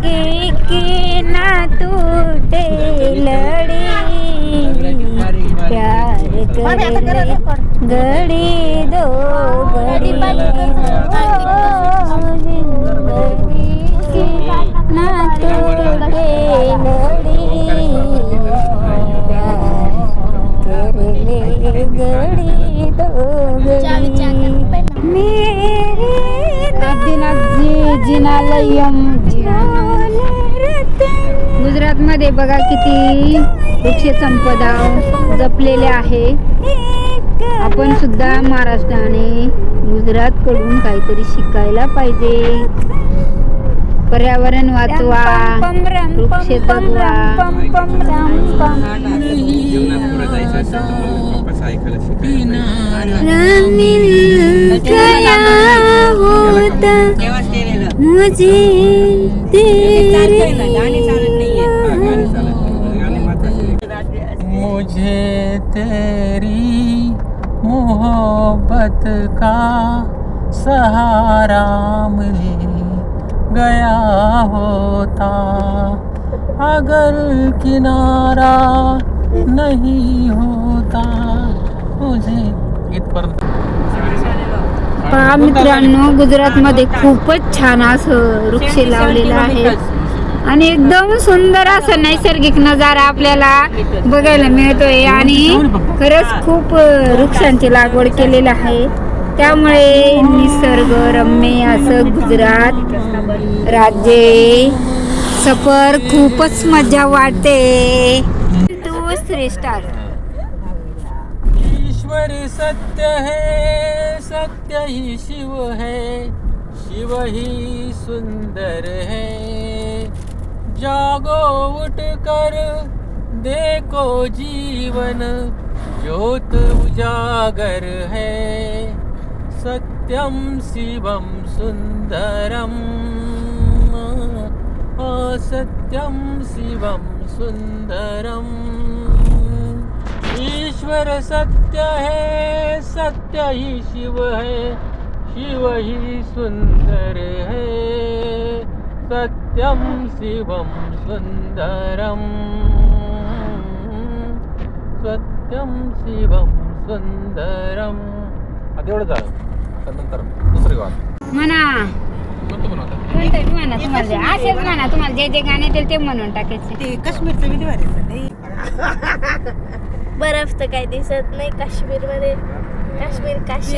जिंदगी की ना टूटे लड़ी, प्यार कर ले घड़ी दो घड़ी, जिंदगी की ना टूटे लड़ी, प्यार कर ले घड़ी दो घड़ी, मेरे जिनालयम. गुजरातमध्ये बघा किती वृक्ष संपदा जपलेले आहे. आपण सुद्धा महाराष्ट्राने गुजरात कडून काहीतरी शिकायला पाहिजे. पर्यावरण वाचवा, वृक्ष जगवा. मुझे तेरी मोहब्बत का सहारा मिल गया होता, अगर किनारा नहीं होता मुझे इथपर्यंत. पहा मित्रांनो, गुजरातमध्ये खूपच छान असं वृक्ष लावलेलं आहे आणि एकदम सुंदर असं नैसर्गिक नजारा आपल्याला बघायला मिळतोय. आणि खरंच खूप वृक्षांची लागवड केलेली आहे, त्यामुळे निसर्ग रम्य असं गुजरात राज्य सफर खूपच मजा वाटते. 3 स्टार. ईश्वर सत्य है, सत्य ही शिव है, शिव ही सुंदर है, जागो उठ कर देखो जीवन ज्योत उजागर है, सत्यम शिवम सुंदरम, सत्यम शिवम सुंदरम. ईश्वर सत्य है, सत्य ही शिव है, शिव ही सुंदर है, सत्यम शिवम सुंदरम, सत्यम शिवम सुंदरम. आता एवढं झालं, नंतर दुसरे गाणं म्हणा. कोणतं म्हणू आता? कोणतं म्हणा तुम्हाला, असेच म्हणा, तुम्हाला जे जे गाणे येतील ते म्हणून टाकायचे. ते काश्मीरचं व्हिडिओ आहे. बर्फ तर काही दिसत नाही काश्मीर मध्ये. काश्मीर काशी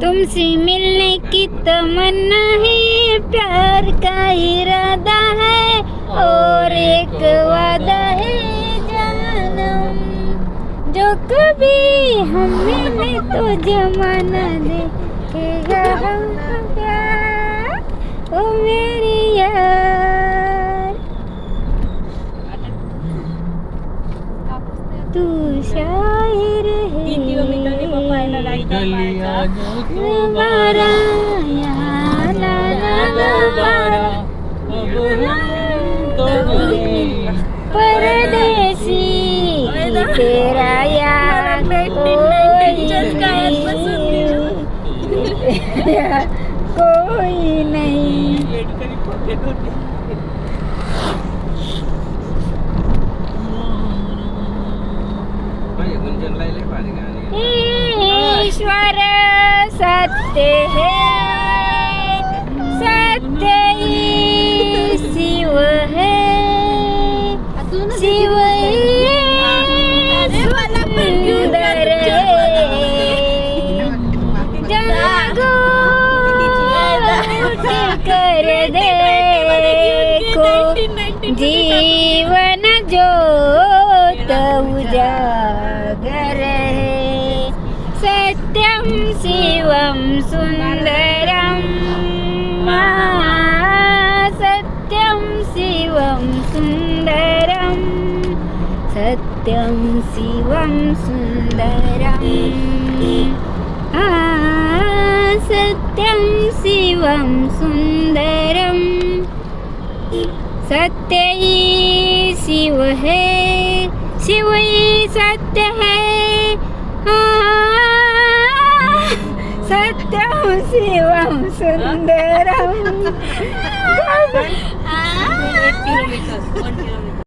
तुमसे मिलने की तमन्ना है, प्यार का इरादा है और एक वादा है जानम, जो कभी हम मिले तो जमाना देखेगा हमका, ओ मेरी यार तू शायर है, दोबारा यहाँ परदेसी तेरा यार कोई नहीं. ईश्वर सत्य है, सत्य ही शिव है, शिव ही सुंदर है, जागो उठ कर देखो जीवन ज्योत उजागर है, सत्यम शिवम सुंदरम, सत्यम शिवम सुंदरम, सत्यम शिवम सुंदरम, सत्यम शिवम सुंदरम. सत्य ही शिव है, शिव ही सत्य है सत्यम शिवम सुंदरम